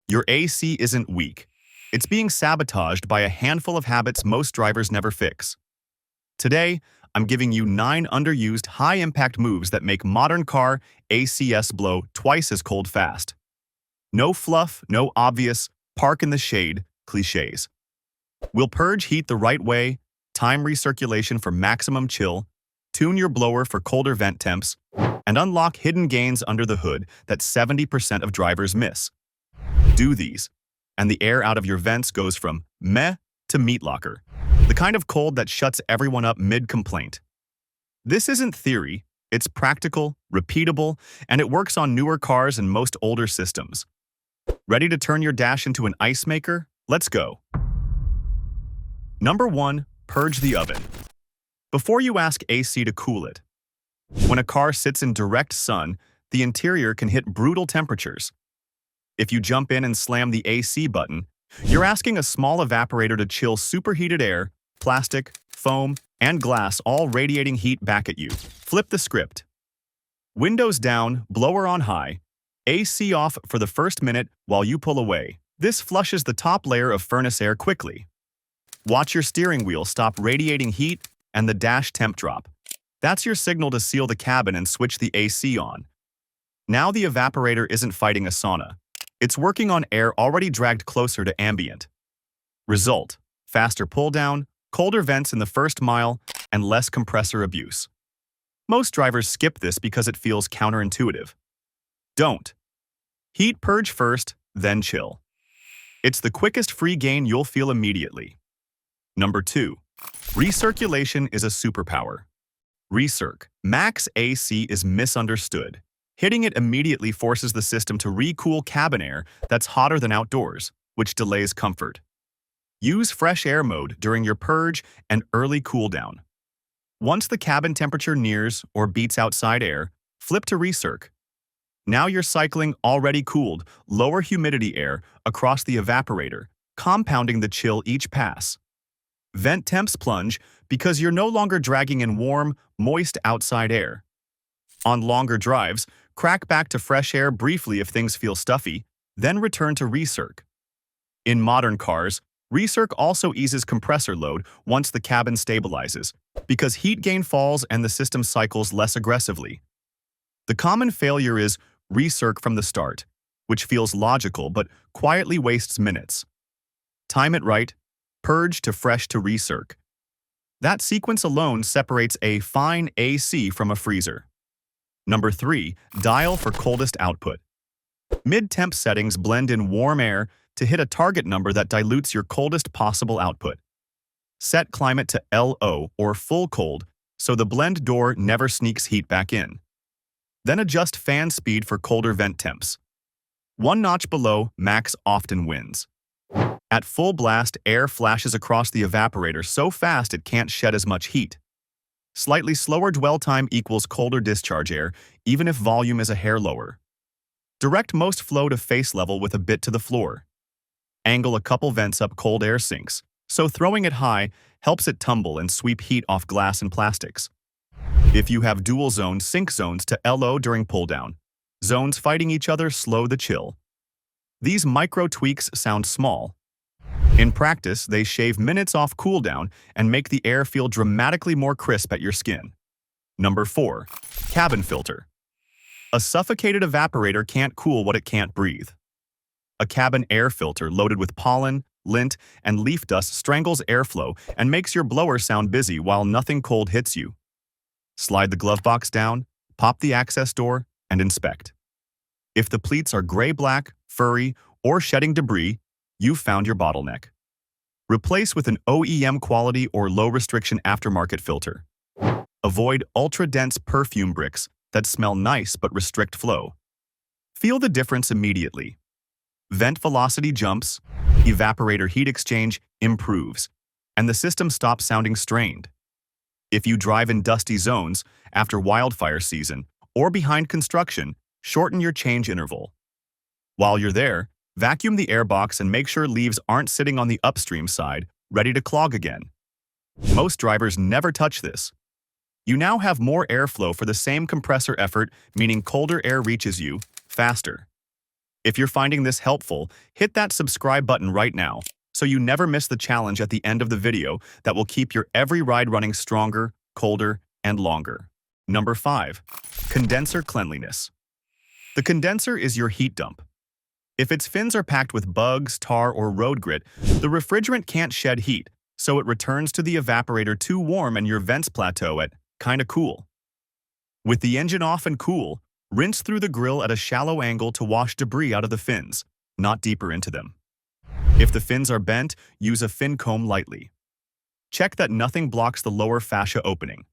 Your AC isn't weak. It's being sabotaged by a handful of habits most drivers never fix. Today, I'm giving you 9 underused, high-impact moves that make modern car ACs blow twice as cold fast. No fluff, no obvious, park in the shade cliches. We'll purge heat the right way, time recirculation for maximum chill, tune your blower for colder vent temps, and unlock hidden gains under the hood that 70% of drivers miss. Do these, and the air out of your vents goes from meh to meat locker, the kind of cold that shuts everyone up mid-complaint. This isn't theory, it's practical, repeatable, and it works on newer cars and most older systems. Ready to turn your dash into an ice maker? Let's go. Number 1. Purge the oven. Before you ask AC to cool it. When a car sits in direct sun, the interior can hit brutal temperatures. If you jump in and slam the AC button, you're asking a small evaporator to chill superheated air, plastic, foam, and glass all radiating heat back at you. Flip the script. Windows down, blower on high, AC off for the first minute while you pull away. This flushes the top layer of furnace air quickly. Watch your steering wheel stop radiating heat and the dash temp drop. That's your signal to seal the cabin and switch the AC on. Now the evaporator isn't fighting a sauna. It's working on air already dragged closer to ambient. Result: faster pull-down, colder vents in the first mile, and less compressor abuse. Most drivers skip this because it feels counterintuitive. Don't. Heat purge first, then chill. It's the quickest free gain you'll feel immediately. Number 2. Recirculation is a superpower. Recirc, max AC, is misunderstood. Hitting it immediately forces the system to recool cabin air that's hotter than outdoors, which delays comfort. Use fresh air mode during your purge and early cool down. Once the cabin temperature nears or beats outside air, flip to recirc. Now you're cycling already cooled, lower humidity air across the evaporator, compounding the chill each pass. Vent temps plunge because you're no longer dragging in warm, moist outside air. On longer drives, crack back to fresh air briefly if things feel stuffy, then return to recirc. In modern cars, recirc also eases compressor load once the cabin stabilizes, because heat gain falls and the system cycles less aggressively. The common failure is recirc from the start, which feels logical but quietly wastes minutes. Time it right, purge to fresh to recirc. That sequence alone separates a fine AC from a freezer. Number 3. Dial for coldest output. Mid-temp settings blend in warm air to hit a target number that dilutes your coldest possible output. Set climate to LO or full cold so the blend door never sneaks heat back in. Then adjust fan speed for colder vent temps. One notch below max often wins. At full blast, air flashes across the evaporator so fast it can't shed as much heat. Slightly slower dwell time equals colder discharge air, even if volume is a hair lower. Direct most flow to face level with a bit to the floor. Angle a couple vents up cold air sinks, so throwing it high helps it tumble and sweep heat off glass and plastics. If you have dual zone sink zones to LO during pull down, zones fighting each other slow the chill. These micro tweaks sound small. In practice, they shave minutes off cooldown and make the air feel dramatically more crisp at your skin. Number 4. Cabin filter. A suffocated evaporator can't cool what it can't breathe. A cabin air filter loaded with pollen, lint, and leaf dust strangles airflow and makes your blower sound busy while nothing cold hits you. Slide the glove box down, pop the access door, and inspect. If the pleats are gray-black, furry, or shedding debris, you've found your bottleneck. Replace with an OEM quality or low-restriction aftermarket filter. Avoid ultra-dense perfume bricks that smell nice but restrict flow. Feel the difference immediately. Vent velocity jumps, evaporator heat exchange improves, and the system stops sounding strained. If you drive in dusty zones after wildfire season or behind construction, shorten your change interval. While you're there, vacuum the airbox and make sure leaves aren't sitting on the upstream side, ready to clog again. Most drivers never touch this. You now have more airflow for the same compressor effort, meaning colder air reaches you faster. If you're finding this helpful, hit that subscribe button right now so you never miss the challenge at the end of the video that will keep your every ride running stronger, colder, and longer. Number 5. Condenser cleanliness. The condenser is your heat dump. If its fins are packed with bugs, tar, or road grit, the refrigerant can't shed heat, so it returns to the evaporator too warm and your vents plateau at kinda cool. With the engine off and cool, rinse through the grill at a shallow angle to wash debris out of the fins, not deeper into them. If the fins are bent, use a fin comb lightly. Check that nothing blocks the lower fascia opening.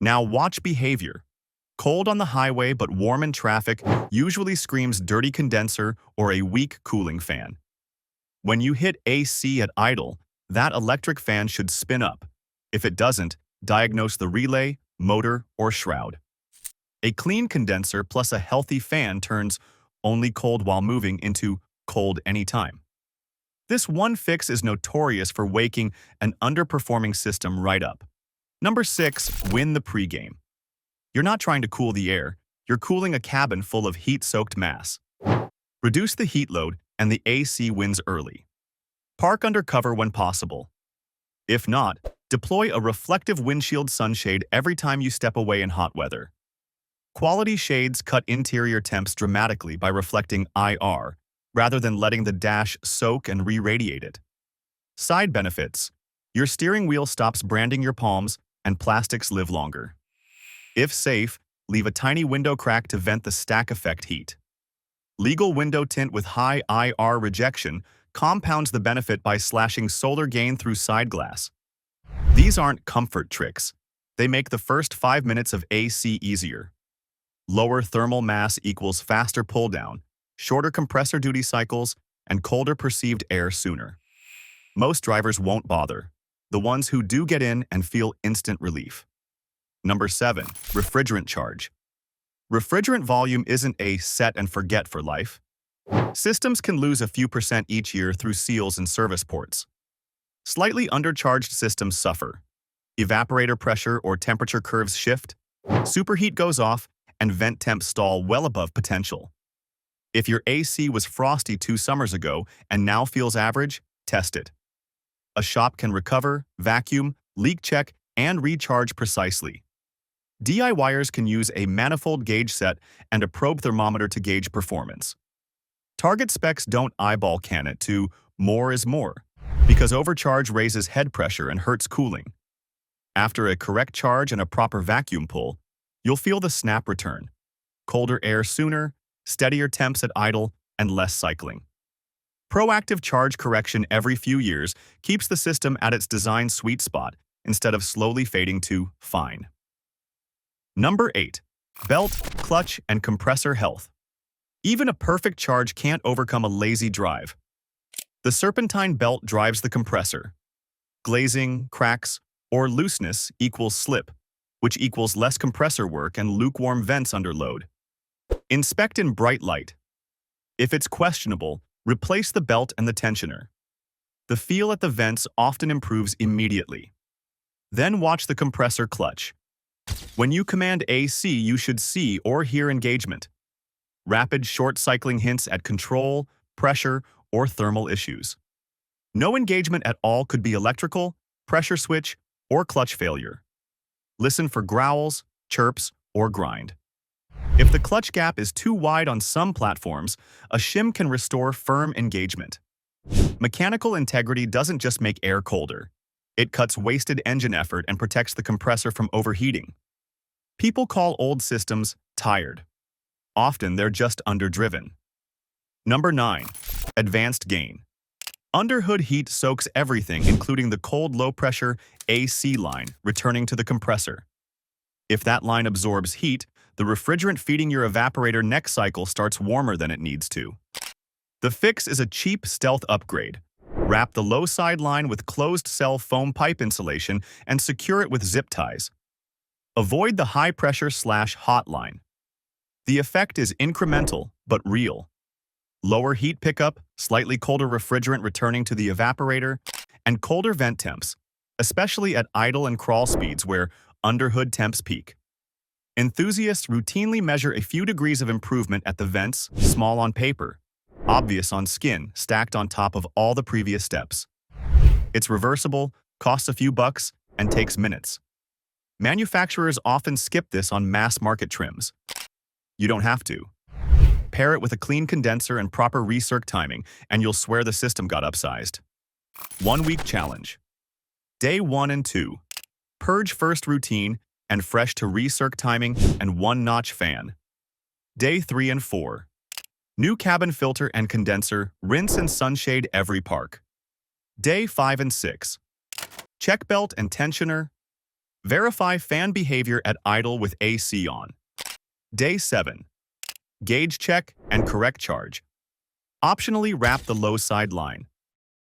Now watch behavior. Cold on the highway but warm in traffic usually screams dirty condenser or a weak cooling fan. When you hit AC at idle, that electric fan should spin up. If it doesn't, diagnose the relay, motor, or shroud. A clean condenser plus a healthy fan turns only cold while moving into cold anytime. This one fix is notorious for waking an underperforming system right up. Number 6. Win the pregame. You're not trying to cool the air, you're cooling a cabin full of heat-soaked mass. Reduce the heat load and the AC wins early. Park under cover when possible. If not, deploy a reflective windshield sunshade every time you step away in hot weather. Quality shades cut interior temps dramatically by reflecting IR, rather than letting the dash soak and re-radiate it. Side benefits: your steering wheel stops branding your palms and plastics live longer. If safe, leave a tiny window crack to vent the stack effect heat. Legal window tint with high IR rejection compounds the benefit by slashing solar gain through side glass. These aren't comfort tricks. They make the first 5 minutes of AC easier. Lower thermal mass equals faster pull down, shorter compressor duty cycles, and colder perceived air sooner. Most drivers won't bother. The ones who do get in and feel instant relief. Number 7. Refrigerant charge. Refrigerant volume isn't a set and forget for life. Systems can lose a few percent each year through seals and service ports. Slightly undercharged systems suffer. Evaporator pressure or temperature curves shift, superheat goes off, and vent temps stall well above potential. If your AC was frosty 2 summers ago and now feels average, test it. A shop can recover, vacuum, leak check, and recharge precisely. DIYers can use a manifold gauge set and a probe thermometer to gauge performance. Target specs don't eyeball can it to more is more, because overcharge raises head pressure and hurts cooling. After a correct charge and a proper vacuum pull, you'll feel the snap return. Colder air sooner, steadier temps at idle, and less cycling. Proactive charge correction every few years keeps the system at its design sweet spot instead of slowly fading to fine. Number 8. Belt, clutch, and compressor health. Even a perfect charge can't overcome a lazy drive. The serpentine belt drives the compressor. Glazing, cracks, or looseness equals slip, which equals less compressor work and lukewarm vents under load. Inspect in bright light. If it's questionable, replace the belt and the tensioner. The feel at the vents often improves immediately. Then watch the compressor clutch. When you command AC, you should see or hear engagement. Rapid short cycling hints at control, pressure, or thermal issues. No engagement at all could be electrical, pressure switch, or clutch failure. Listen for growls, chirps, or grind. If the clutch gap is too wide on some platforms, a shim can restore firm engagement. Mechanical integrity doesn't just make air colder. It cuts wasted engine effort and protects the compressor from overheating. People call old systems tired. Often they're just underdriven. Number 9. Advanced gain. Underhood heat soaks everything, including the cold low-pressure AC line returning to the compressor. If that line absorbs heat, the refrigerant feeding your evaporator next cycle starts warmer than it needs to. The fix is a cheap stealth upgrade. Wrap the low side line with closed-cell foam pipe insulation and secure it with zip ties. Avoid the high-pressure/hot line. The effect is incremental, but real. Lower heat pickup, slightly colder refrigerant returning to the evaporator, and colder vent temps, especially at idle and crawl speeds where underhood temps peak. Enthusiasts routinely measure a few degrees of improvement at the vents, small on paper, Obvious on skin, stacked on top of all the previous steps. It's reversible, costs a few bucks, and takes minutes. Manufacturers often skip this on mass-market trims. You don't have to. Pair it with a clean condenser and proper recirc timing, and you'll swear the system got upsized. 1-week challenge. Day 1 and 2. Purge first routine and fresh to recirc timing and 1-notch fan. Day 3 and 4. New cabin filter and condenser, rinse and sunshade every park. Day 5 and 6. Check belt and tensioner. Verify fan behavior at idle with AC on. Day 7. Gauge check and correct charge. Optionally wrap the low side line.